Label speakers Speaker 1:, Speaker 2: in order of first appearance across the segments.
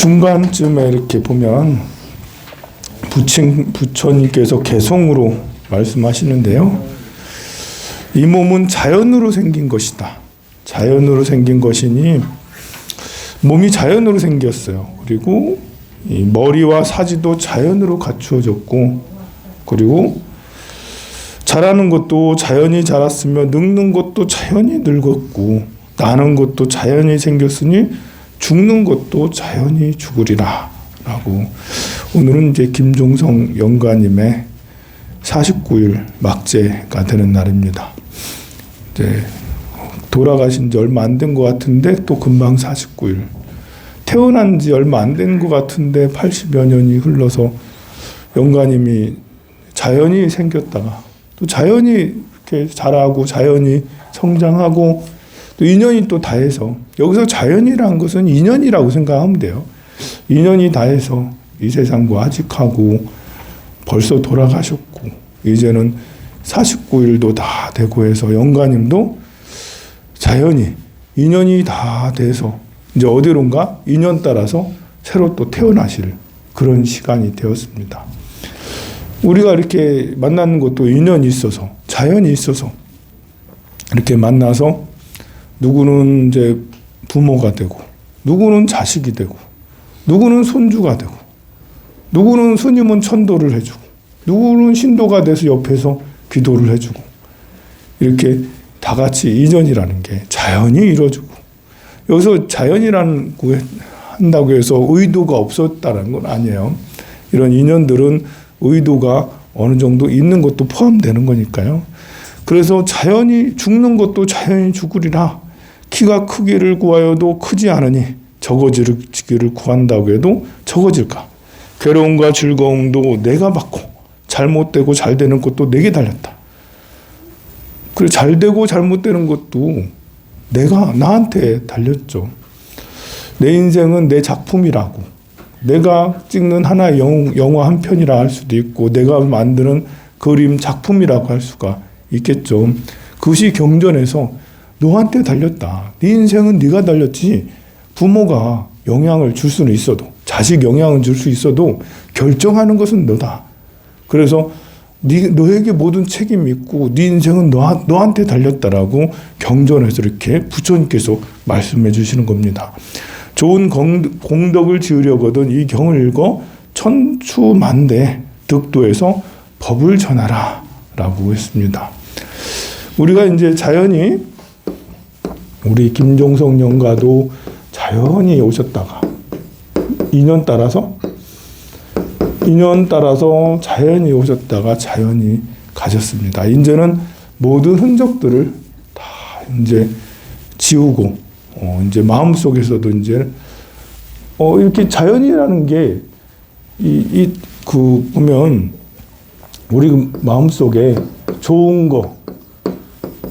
Speaker 1: 중간쯤에 이렇게 보면 부처님께서 개성으로 말씀하시는데요. 이 몸은 자연으로 생긴 것이다. 자연으로 생긴 것이니 몸이 자연으로 생겼어요. 그리고 이 머리와 사지도 자연으로 갖추어졌고, 그리고 자라는 것도 자연히 자랐으며 늙는 것도 자연히 늙었고, 나는 것도 자연히 생겼으니 죽는 것도 자연히 죽으리라 라고. 오늘은 이제 김종성 영가님의 49일 막제가 되는 날입니다. 이제 돌아가신 지 얼마 안 된 것 같은데 또 금방 49일. 태어난 지 얼마 안 된 것 같은데 80여 년이 흘러서 영가님이 자연히 생겼다가 또 자연히 이렇게 자라고 자연히 성장하고 또 인연이 또 다해서, 여기서 자연이라는 것은 인연이라고 생각하면 돼요. 인연이 다해서 이 세상과 하직하고 벌써 돌아가셨고, 이제는 49일도 다 되고 해서 영가님도 자연히 인연이 다 돼서 이제 어디론가 인연 따라서 새로 또 태어나실 그런 시간이 되었습니다. 우리가 이렇게 만나는 것도 인연이 있어서, 자연이 있어서 이렇게 만나서 누구는 이제 부모가 되고, 누구는 자식이 되고, 누구는 손주가 되고, 누구는 스님은 천도를 해주고, 누구는 신도가 돼서 옆에서 기도를 해주고, 이렇게 다 같이 인연이라는 게 자연히 이루어지고, 여기서 자연이라는 한다고 해서 의도가 없었다는 건 아니에요. 이런 인연들은 의도가 어느 정도 있는 것도 포함되는 거니까요. 그래서 자연히 죽는 것도 자연히 죽으리라. 키가 크기를 구하여도 크지 않으니 적어지기를 구한다고 해도 적어질까. 괴로움과 즐거움도 내가 받고 잘못되고 잘되는 것도 내게 달렸다. 그리고 잘되고 잘못되는 것도 내가 나한테 달렸죠. 내 인생은 내 작품이라고, 내가 찍는 하나의 영화 한 편이라 할 수도 있고, 내가 만드는 그림 작품이라고 할 수가 있겠죠. 그것이 경전에서 너한테 달렸다. 네 인생은 네가 달렸지. 부모가 영향을 줄 수는 있어도, 자식 영향을 줄 수 있어도 결정하는 것은 너다. 그래서 너에게 모든 책임이 있고 네 인생은 너한테 달렸다라고 경전에서 이렇게 부처님께서 말씀해 주시는 겁니다. 좋은 공덕을 지으려거든 이 경을 읽어 천추만대 득도에서 법을 전하라 라고 했습니다. 우리가 이제 자연히, 우리 김종성 영가도 자연히 오셨다가 인연 따라서 자연히 오셨다가 자연히 가셨습니다. 이제는 모든 흔적들을 다 이제 지우고, 이제 마음속에서도 이제, 이렇게 자연이라는 게, 보면, 우리 마음속에 좋은 거,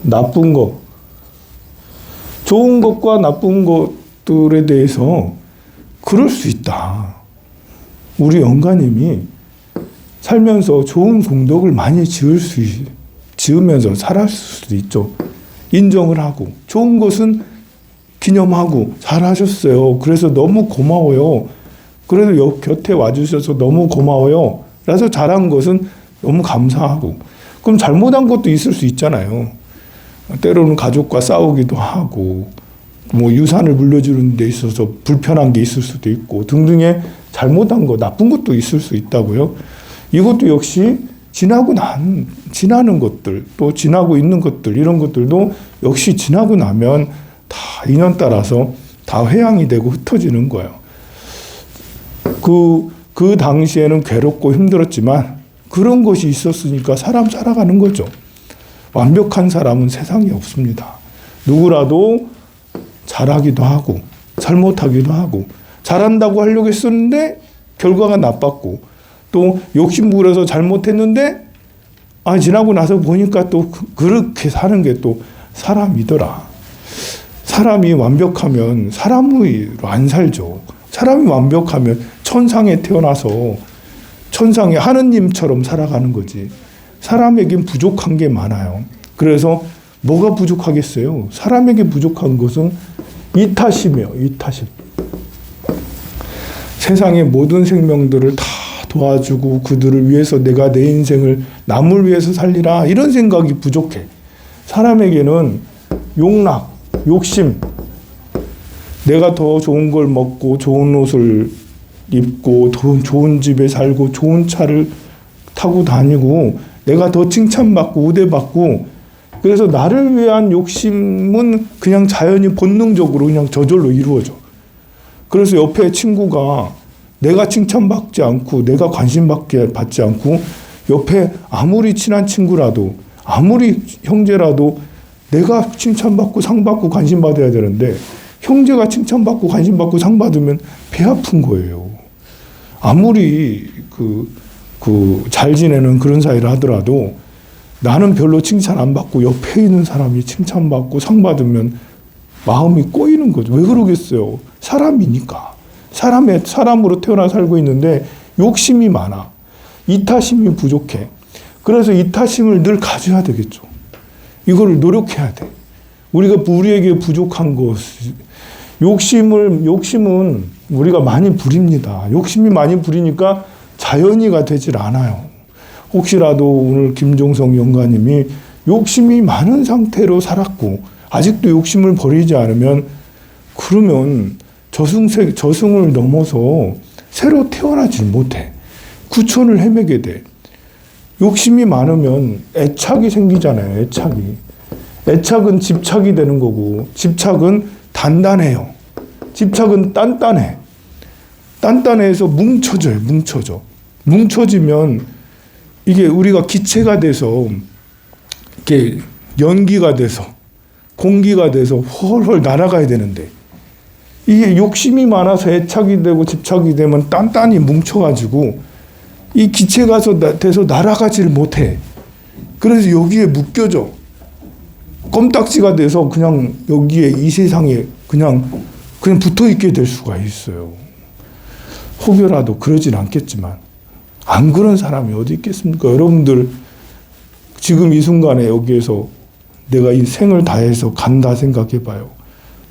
Speaker 1: 나쁜 거, 좋은 것과 나쁜 것들에 대해서 그럴 수 있다. 우리 영가님이 살면서 좋은 공덕을 많이 지으면서 살았을 수도 있죠. 인정을 하고, 좋은 것은 기념하고 잘하셨어요. 그래서 너무 고마워요. 그래도 곁에 와주셔서 너무 고마워요. 그래서 잘한 것은 너무 감사하고. 그럼 잘못한 것도 있을 수 있잖아요. 때로는 가족과 싸우기도 하고, 뭐 유산을 물려주는 데 있어서 불편한 게 있을 수도 있고 등등의 잘못한 거, 나쁜 것도 있을 수 있다고요. 이것도 역시 지나는 것들, 또 지나고 있는 것들, 이런 것들도 역시 지나고 나면 다 인연 따라서 다 회양이 되고 흩어지는 거예요. 그 당시에는 괴롭고 힘들었지만 그런 것이 있었으니까 사람 살아가는 거죠. 완벽한 사람은 세상에 없습니다. 누구라도 잘하기도 하고 잘못하기도 하고, 잘한다고 하려고 했었는데 결과가 나빴고, 또 욕심부려서 잘못했는데 지나고 나서 보니까 또 그렇게 사는 게 또 사람이더라. 사람이 완벽하면 사람으로 안 살죠. 사람이 완벽하면 천상에 태어나서 천상의 하느님처럼 살아가는 거지. 사람에겐 부족한 게 많아요. 그래서 뭐가 부족하겠어요? 사람에게 부족한 것은 이타심이에요. 이타심. 세상의 모든 생명들을 다 도와주고 그들을 위해서 내가 내 인생을 남을 위해서 살리라 이런 생각이 부족해. 사람에게는 욕락, 욕심, 내가 더 좋은 걸 먹고 좋은 옷을 입고 더 좋은 집에 살고 좋은 차를 타고 다니고 내가 더 칭찬받고 우대받고 그래서 나를 위한 욕심은 그냥 자연히 본능적으로 그냥 저절로 이루어져. 그래서 옆에 친구가 내가 칭찬받지 않고 내가 관심받지 않고 옆에 아무리 친한 친구라도 아무리 형제라도 내가 칭찬받고 상받고 관심받아야 되는데 형제가 칭찬받고 관심받고 상받으면 배 아픈 거예요. 아무리 잘 지내는 그런 사이를 하더라도 나는 별로 칭찬 안 받고 옆에 있는 사람이 칭찬받고 상받으면 마음이 꼬이는 거죠. 왜 그러겠어요? 사람이니까. 사람으로 태어나 살고 있는데 욕심이 많아. 이타심이 부족해. 그래서 이타심을 늘 가져야 되겠죠. 이거를 노력해야 돼. 우리에게 부족한 것, 욕심은 우리가 많이 부립니다. 욕심이 많이 부리니까 자연이가 되질 않아요. 혹시라도 오늘 김종성 영가님이 욕심이 많은 상태로 살았고 아직도 욕심을 버리지 않으면 그러면 저승을 넘어서 새로 태어나지 못해. 구천을 헤매게 돼. 욕심이 많으면 애착이 생기잖아요. 애착은 집착이 되는 거고 집착은 단단해요. 집착은 단단해. 단단해서 뭉쳐져. 뭉쳐지면 이게 우리가 기체가 돼서 이렇게 연기가 돼서 공기가 돼서 훨훨 날아가야 되는데 이게 욕심이 많아서 애착이 되고 집착이 되면 단단히 뭉쳐가지고 이 기체가 돼서 날아가지를 못해. 그래서 여기에 묶여져. 껌딱지가 돼서 그냥 여기에 이 세상에 그냥 붙어 있게 될 수가 있어요. 혹여라도 그러진 않겠지만 안 그런 사람이 어디 있겠습니까? 여러분들 지금 이 순간에 여기에서 내가 이 생을 다해서 간다 생각해봐요.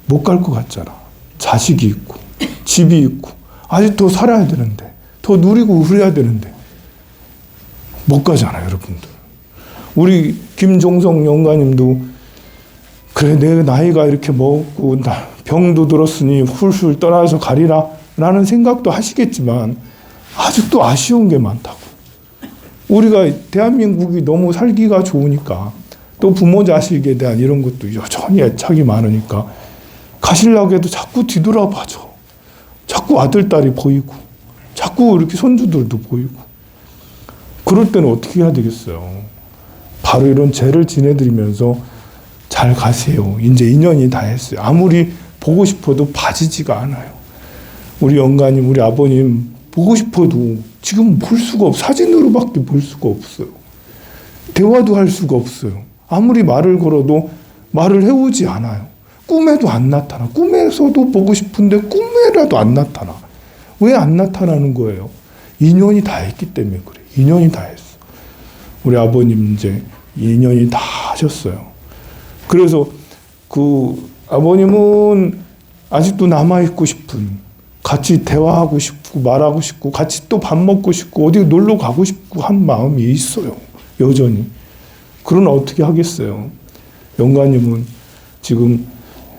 Speaker 1: 못 갈 것 같잖아. 자식이 있고 집이 있고 아직 더 살아야 되는데 더 누리고 그래야 되는데 못 가잖아요. 여러분들. 우리 김종성 영가님도 그래 내 나이가 이렇게 먹고 병도 들었으니 훌훌 떠나서 가리라 라는 생각도 하시겠지만 아직도 아쉬운 게 많다고. 우리가 대한민국이 너무 살기가 좋으니까 또 부모 자식에 대한 이런 것도 여전히 애착이 많으니까 가시려고 해도 자꾸 뒤돌아봐줘. 자꾸 아들, 딸이 보이고 자꾸 이렇게 손주들도 보이고 그럴 때는 어떻게 해야 되겠어요? 바로 이런 죄를 지내드리면서 잘 가세요. 이제 인연이 다 했어요. 아무리 보고 싶어도 봐지지가 않아요. 우리 영가님, 우리 아버님 보고 싶어도 지금 볼 수가 없어요. 사진으로밖에 볼 수가 없어요. 대화도 할 수가 없어요. 아무리 말을 걸어도 말을 해오지 않아요. 꿈에도 안 나타나. 꿈에서도 보고 싶은데 꿈에라도 안 나타나. 왜 안 나타나는 거예요? 인연이 다 했기 때문에 그래. 인연이 다 했어. 우리 아버님 이제 인연이 다 하셨어요. 그래서 그 아버님은 아직도 남아있고 싶은, 같이 대화하고 싶고 말하고 싶고 같이 또 밥 먹고 싶고 어디 놀러 가고 싶고 한 마음이 있어요. 여전히. 그러나 어떻게 하겠어요? 영가님은 지금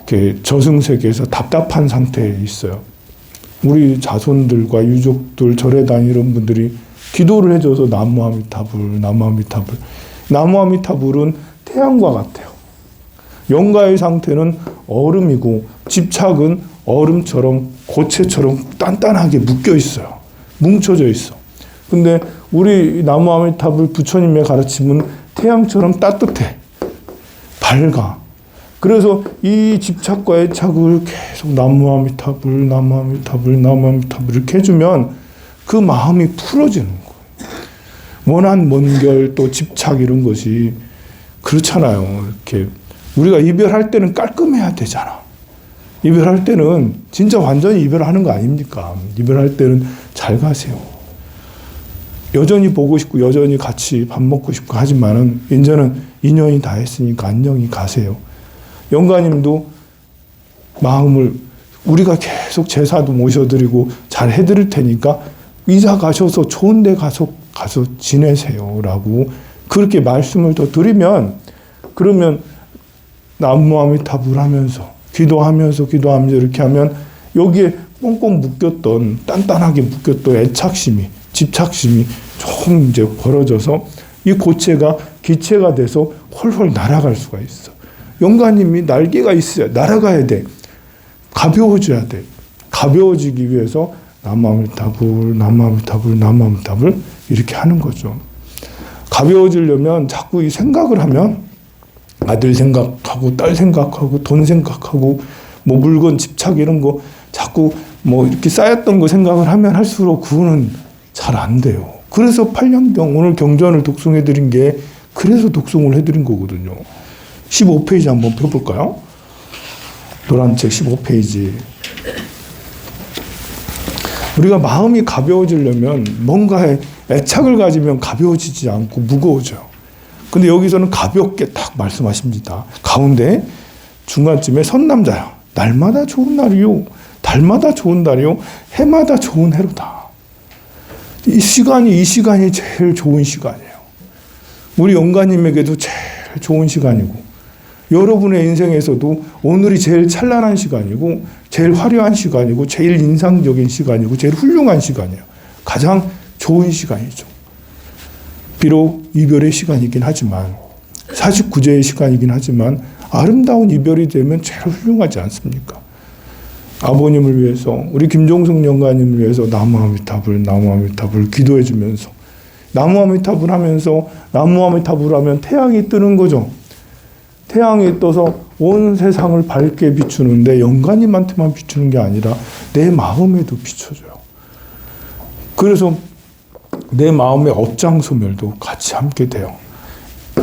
Speaker 1: 이렇게 저승세계에서 답답한 상태에 있어요. 우리 자손들과 유족들, 절에 다니는 분들이 기도를 해줘서 나무아미타불. 나무아미타불은 태양과 같아요. 영가의 상태는 얼음이고 집착은 얼음처럼 고체처럼 단단하게 묶여 있어요. 뭉쳐져 있어. 근데 우리 나무아미타불 부처님의 가르침은 태양처럼 따뜻해. 밝아. 그래서 이 집착과 애착을 계속 나무아미타불 이렇게 해주면 그 마음이 풀어지는 거예요. 원한 먼결 또 집착 이런 것이 그렇잖아요. 이렇게 우리가 이별할 때는 깔끔해야 되잖아. 이별할 때는 진짜 완전히 이별하는 거 아닙니까? 이별할 때는 잘 가세요. 여전히 보고 싶고 여전히 같이 밥 먹고 싶고 하지만은 이제는 인연이 다 했으니까 안녕히 가세요. 영가님도 마음을 우리가 계속 제사도 모셔드리고 잘 해드릴 테니까 이사 가셔서 좋은 데 가서 지내세요라고 그렇게 말씀을 더 드리면, 그러면 남무아미타불 하면서 기도하면서 이렇게 하면 여기에 꽁꽁 묶였던, 단단하게 묶였던 애착심이, 집착심이 조금 이제 벌어져서 이 고체가 기체가 돼서 홀홀 날아갈 수가 있어. 영가님이 날개가 있어야 날아가야 돼. 가벼워져야 돼. 가벼워지기 위해서 남무아미타불 이렇게 하는 거죠. 가벼워지려면 자꾸 이 생각을 하면 아들 생각하고 딸 생각하고 돈 생각하고 뭐 물건 집착 이런 거 자꾸 뭐 이렇게 쌓였던 거 생각을 하면 할수록 그거는 잘 안 돼요. 그래서 8년경 오늘 경전을 독송해 드린 게 그래서 독송을 해드린 거거든요. 15페이지 한번 펴볼까요? 노란 책 15페이지. 우리가 마음이 가벼워지려면 뭔가에 애착을 가지면 가벼워지지 않고 무거워져요. 근데 여기서는 가볍게 딱 말씀하십니다. 가운데 중간쯤에 선남자야. 날마다 좋은 날이요. 달마다 좋은 달이요. 해마다 좋은 해로다. 이 시간이 제일 좋은 시간이에요. 우리 영가님에게도 제일 좋은 시간이고, 여러분의 인생에서도 오늘이 제일 찬란한 시간이고, 제일 화려한 시간이고, 제일 인상적인 시간이고, 제일 훌륭한 시간이에요. 가장 좋은 시간이죠. 비록 이별의 시간이긴 하지만, 49제의 시간이긴 하지만, 아름다운 이별이 되면 제일 훌륭하지 않습니까? 아버님을 위해서, 우리 김종숙 영가님을 위해서 나무아미타불 기도해 주면서, 나무아미타불 하면서, 나무아미타불 하면 태양이 뜨는 거죠. 태양이 떠서 온 세상을 밝게 비추는데 영가님한테만 비추는 게 아니라 내 마음에도 비춰줘요. 그래서 내 마음의 업장소멸도 같이 함께 돼요.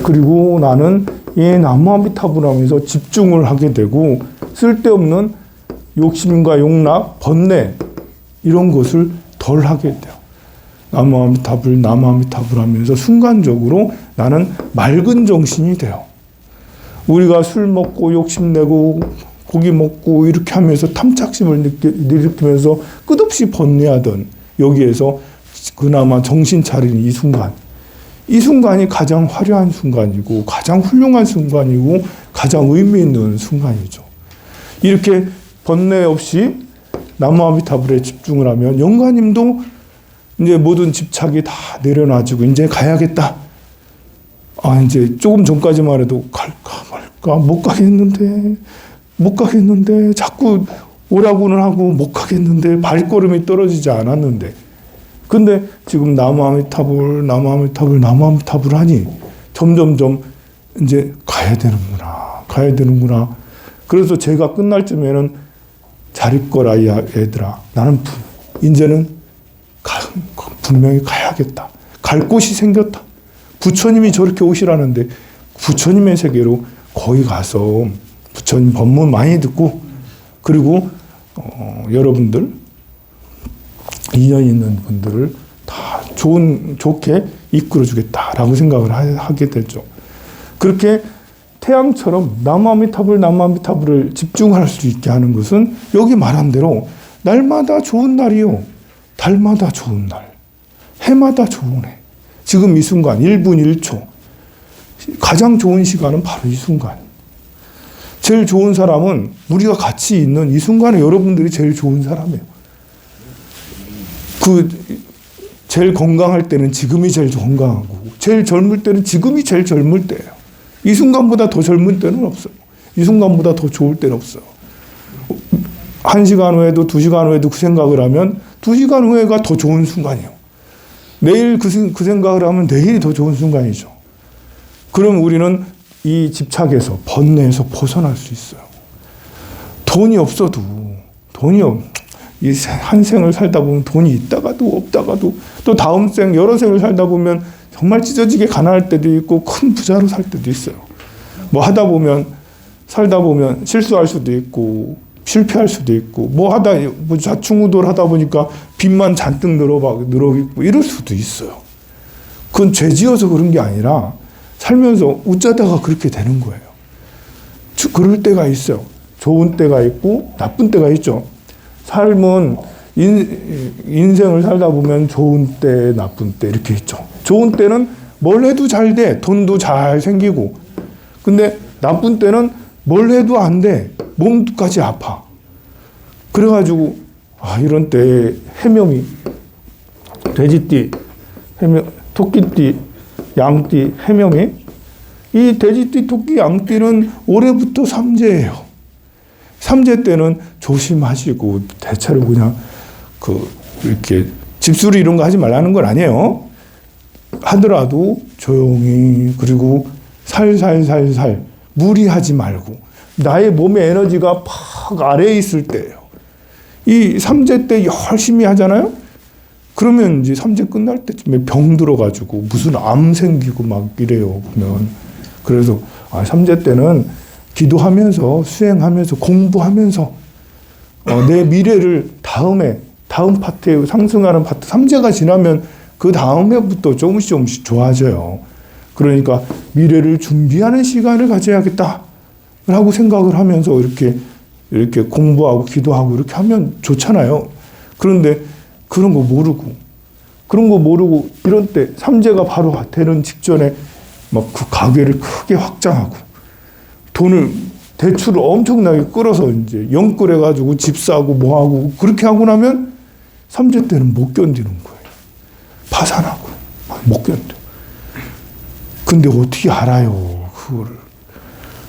Speaker 1: 그리고 나는 이 나무아미타불 하면서 집중을 하게 되고 쓸데없는 욕심과 용락, 번뇌 이런 것을 덜 하게 돼요. 나무아미타불 하면서 순간적으로 나는 맑은 정신이 돼요. 우리가 술 먹고 욕심내고 고기 먹고 이렇게 하면서 탐착심을 일으키면서 끝없이 번뇌하던 여기에서 그나마 정신 차리는 이 순간이 가장 화려한 순간이고 가장 훌륭한 순간이고 가장 의미 있는 순간이죠. 이렇게 번뇌 없이 나무아미타불에 집중을 하면 영가님도 이제 모든 집착이 다 내려놔지고 이제 가야겠다. 이제 조금 전까지만 해도 갈까 말까 못 가겠는데 자꾸 오라고는 하고 못 가겠는데 발걸음이 떨어지지 않았는데, 근데 지금 나무아미타불 하니 점점점 이제 가야 되는구나. 그래서 제가 끝날 쯤에는 잘 있거라 이 애들아. 나는 이제는 분명히 가야겠다. 갈 곳이 생겼다. 부처님이 저렇게 오시라는데 부처님의 세계로 거기 가서 부처님 법문 많이 듣고, 그리고 여러분들 인연 있는 분들을 다 좋게 이끌어주겠다라고 생각을 하게 되죠. 그렇게 태양처럼 나무아미타불을 집중할 수 있게 하는 것은 여기 말한 대로 날마다 좋은 날이요. 달마다 좋은 날. 해마다 좋은 해. 지금 이 순간 1분 1초. 가장 좋은 시간은 바로 이 순간. 제일 좋은 사람은 우리가 같이 있는 이 순간에 여러분들이 제일 좋은 사람이에요. 제일 건강할 때는 지금이 제일 건강하고, 제일 젊을 때는 지금이 제일 젊을 때예요. 이 순간보다 더 젊은 때는 없어요. 이 순간보다 더 좋을 때는 없어요. 1시간 후에도 2시간 후에도 그 생각을 하면 2시간 후에가 더 좋은 순간이에요. 내일 그 생각을 하면 내일이 더 좋은 순간이죠. 그럼 우리는 이 집착에서, 번뇌에서 벗어날 수 있어요. 돈이 없어도, 이 한 생을 살다 보면 돈이 있다가도 없다가도, 또 다음 생, 여러 생을 살다 보면 정말 찢어지게 가난할 때도 있고 큰 부자로 살 때도 있어요. 뭐 살다 보면 실수할 수도 있고 실패할 수도 있고, 뭐 좌충우돌 하다 보니까 빚만 잔뜩 늘어 있고 이럴 수도 있어요. 그건 죄 지어서 그런 게 아니라 살면서 웃자다가 그렇게 되는 거예요. 그럴 때가 있어요. 좋은 때가 있고 나쁜 때가 있죠. 삶은 인생을 살다 보면 좋은 때, 나쁜 때 이렇게 있죠. 좋은 때는 뭘 해도 잘 돼. 돈도 잘 생기고. 근데 나쁜 때는 뭘 해도 안 돼. 몸까지 아파. 그래가지고 이런 때 해명이 돼지띠, 토끼띠, 양띠, 해명이 이 돼지띠, 토끼, 양띠는 올해부터 삼재예요. 삼재 때는 조심하시고 대체로 그냥 이렇게 집수리 이런 거 하지 말라는 건 아니에요. 하더라도 조용히 그리고 살살살살 무리하지 말고 나의 몸의 에너지가 팍 아래에 있을 때예요. 이 삼재 때 열심히 하잖아요. 그러면 이제 삼재 끝날 때쯤에 병 들어가지고 무슨 암 생기고 막 이래요. 보면 그래서 삼재 때는 기도하면서 수행하면서 공부하면서 내 미래를 다음 파트에 상승하는 파트 삼재가 지나면 그 다음에부터 조금씩 좋아져요. 그러니까 미래를 준비하는 시간을 가져야겠다 라고 생각을 하면서 이렇게 공부하고 기도하고 이렇게 하면 좋잖아요. 그런데 그런 거 모르고 이런 때 삼재가 바로 되는 직전에 막 그 가게를 크게 확장하고 돈을 대출을 엄청나게 끌어서 이제 영끌해가지고 집 사고 뭐 하고 그렇게 하고 나면 삼재 때는 못 견디는 거예요. 파산하고 못 견뎌. 근데 어떻게 알아요 그거를?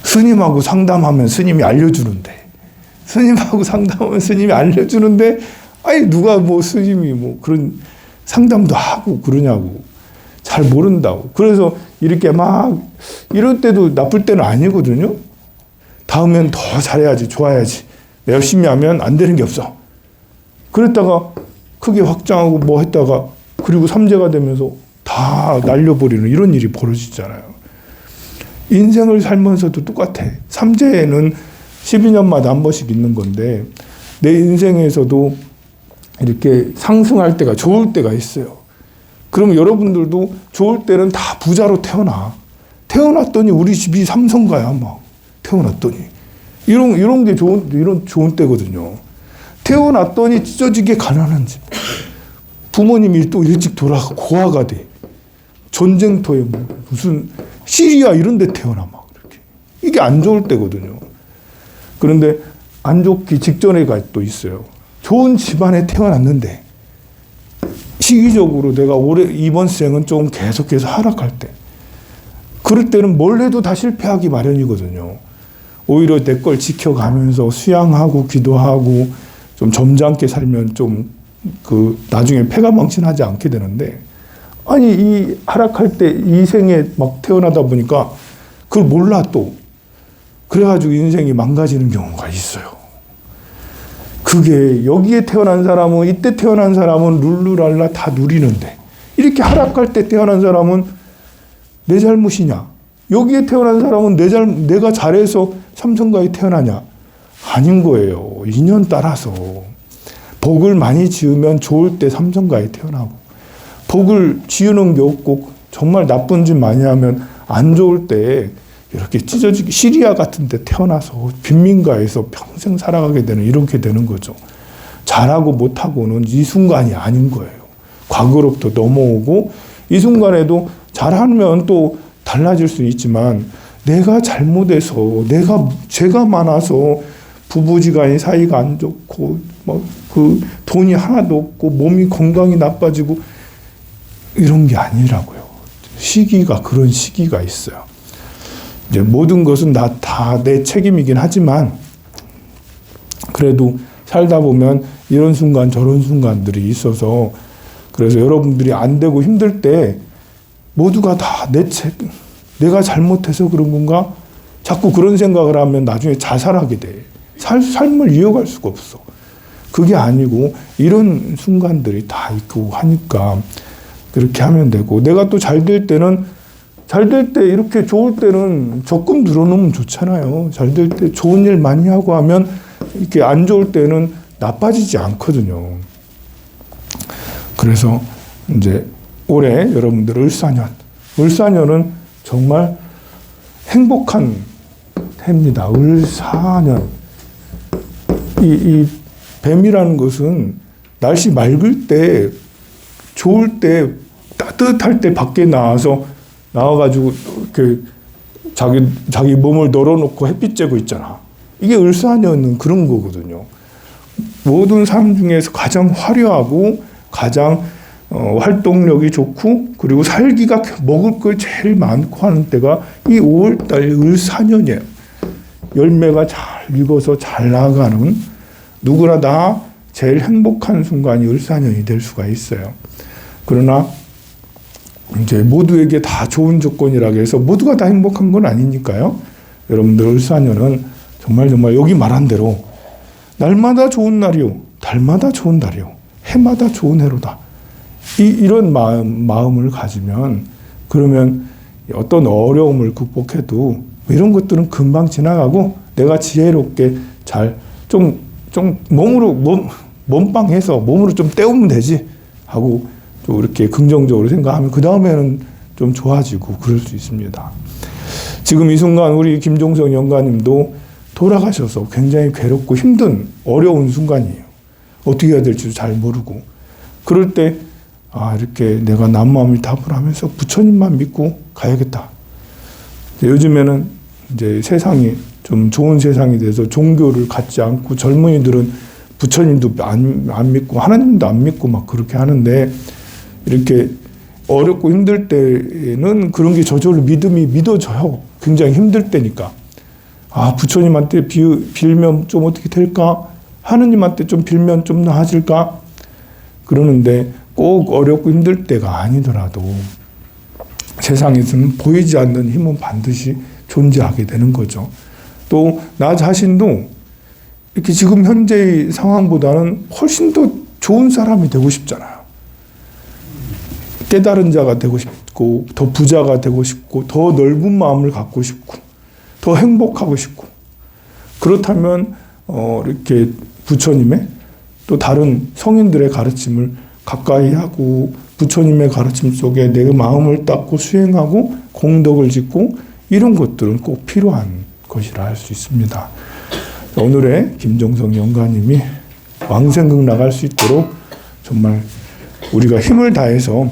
Speaker 1: 스님하고 상담하면 스님이 알려주는데 누가 뭐 스님이 뭐 그런 상담도 하고 그러냐고. 잘 모른다고. 그래서 이렇게 막 이럴 때도 나쁠 때는 아니거든요. 다음엔 더 잘해야지, 좋아야지. 열심히 하면 안 되는 게 없어. 그랬다가 크게 확장하고 뭐 했다가 그리고 삼재가 되면서 다 날려버리는 이런 일이 벌어지잖아요. 인생을 살면서도 똑같아. 삼재에는 12년마다 한 번씩 있는 건데 내 인생에서도 이렇게 상승할 때가 좋을 때가 있어요. 그러면 여러분들도 좋을 때는 다 부자로 태어났더니 우리 집이 삼성가야 막 태어났더니 이런 게 좋은 때거든요. 태어났더니 찢어지게 가난한 집. 부모님이 또 일찍 돌아가 고아가 돼. 전쟁터에 무슨 시리아 이런 데 태어나 막 이렇게. 이게 안 좋을 때거든요. 그런데 안 좋기 직전에가 또 있어요. 좋은 집안에 태어났는데 시기적으로 내가 이번 생은 좀 계속해서 하락할 때 그럴 때는 뭘 해도 다 실패하기 마련이거든요. 오히려 내 걸 지켜가면서 수양하고 기도하고 좀 점잖게 살면 좀 나중에 패가망신하지 않게 되는데 아니 이 하락할 때 이 생에 막 태어나다 보니까 그걸 몰라 또 그래가지고 인생이 망가지는 경우가 있어요. 그게 여기에 태어난 사람은 이때 태어난 사람은 룰루랄라 다 누리는데 이렇게 하락할 때 태어난 사람은 내 잘못이냐? 여기에 태어난 사람은 내가 잘해서 삼성가에 태어나냐? 아닌 거예요. 인연 따라서 복을 많이 지으면 좋을 때 삼성가에 태어나고 복을 지으는 게 없고 정말 나쁜 짓 많이 하면 안 좋을 때 이렇게 찢어지기 시리아 같은 데 태어나서 빈민가에서 평생 살아가게 되는 이렇게 되는 거죠. 잘하고 못하고는 이 순간이 아닌 거예요. 과거로부터 넘어오고 이 순간에도 잘하면 또 달라질 수 있지만 내가 잘못해서 죄가 많아서 부부지간이 사이가 안 좋고 돈이 하나도 없고 몸이 건강이 나빠지고 이런 게 아니라고요. 그런 시기가 있어요. 이제 모든 것은 다 내 책임이긴 하지만 그래도 살다 보면 이런 순간 저런 순간들이 있어서 그래서 여러분들이 안 되고 힘들 때 모두가 다 내가 잘못해서 그런 건가? 자꾸 그런 생각을 하면 나중에 자살하게 돼. 삶을 이어갈 수가 없어. 그게 아니고 이런 순간들이 다 있고 하니까 그렇게 하면 되고 내가 또 잘 될 때 이렇게 좋을 때는 적금 들어놓으면 좋잖아요. 잘 될 때 좋은 일 많이 하고 하면 이렇게 안 좋을 때는 나빠지지 않거든요. 그래서 이제 올해 여러분들 을사년은 정말 행복한 해입니다. 을사년. 이 뱀이라는 것은 날씨 맑을 때, 좋을 때, 따뜻할 때 밖에 나와가지고 그 자기 몸을 널어놓고 햇빛 쬐고 있잖아. 이게 을사년은 그런 거거든요. 모든 사람 중에서 가장 화려하고 가장 활동력이 좋고 그리고 살기가 먹을 거 제일 많고 하는 때가 이 5월달 을사년이에요. 열매가 잘 익어서 잘 나가는 누구나 다 제일 행복한 순간이 을사년이 될 수가 있어요. 그러나 이제 모두에게 다 좋은 조건이라고 해서 모두가 다 행복한 건 아니니까요. 여러분들 을사년은 정말 여기 말한 대로 날마다 좋은 날이요, 달마다 좋은 달이요, 해마다 좋은 해로다. 이런 마음을 가지면 그러면 어떤 어려움을 극복해도 이런 것들은 금방 지나가고 내가 지혜롭게 잘 좀 몸빵해서 몸으로 좀 때우면 되지 하고 좀 이렇게 긍정적으로 생각하면 그 다음에는 좀 좋아지고 그럴 수 있습니다. 지금 이 순간 우리 김종성 영가님도 돌아가셔서 굉장히 괴롭고 힘든 어려운 순간이에요. 어떻게 해야 될지도 잘 모르고 그럴 때 이렇게 내가 남무아미타불 하면서 부처님만 믿고 가야겠다. 요즘에는 이제 세상이 좀 좋은 세상이 돼서 종교를 갖지 않고 젊은이들은 부처님도 안 믿고 하나님도 안 믿고 막 그렇게 하는데 이렇게 어렵고 힘들 때는 그런 게 저절로 믿음이 믿어져요. 굉장히 힘들 때니까. 부처님한테 빌면 좀 어떻게 될까? 하느님한테 좀 빌면 좀 나아질까? 그러는데 꼭 어렵고 힘들 때가 아니더라도 세상에서는 보이지 않는 힘은 반드시 존재하게 되는 거죠. 또 나 자신도 이렇게 지금 현재의 상황보다는 훨씬 더 좋은 사람이 되고 싶잖아요. 깨달은 자가 되고 싶고 더 부자가 되고 싶고 더 넓은 마음을 갖고 싶고 더 행복하고 싶고 그렇다면 이렇게 부처님의 또 다른 성인들의 가르침을 가까이 하고 부처님의 가르침 속에 내 마음을 닦고 수행하고 공덕을 짓고 이런 것들은 꼭 필요한 것이라 할 수 있습니다. 오늘의 김종성 영가님이 왕생극 나갈 수 있도록 정말 우리가 힘을 다해서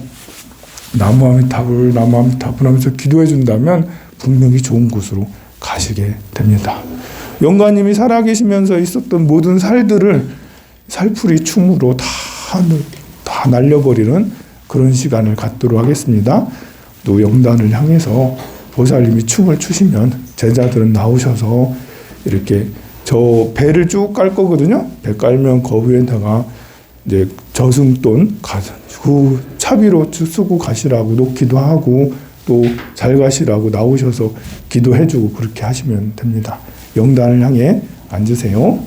Speaker 1: 나무아미타불 하면서 기도해 준다면 분명히 좋은 곳으로 가시게 됩니다. 영가님이 살아계시면서 있었던 모든 살들을 살풀이 춤으로 다 날려버리는 그런 시간을 갖도록 하겠습니다. 또 영단을 향해서 보살님이 춤을 추시면 제자들은 나오셔서 이렇게 저 배를 쭉 깔 거거든요. 배 깔면 그 위에다가 이제 저승돈 가지고 차비로 쓰고 가시라고 놓기도 하고 또 잘 가시라고 나오셔서 기도해주고 그렇게 하시면 됩니다. 영단을 향해 앉으세요.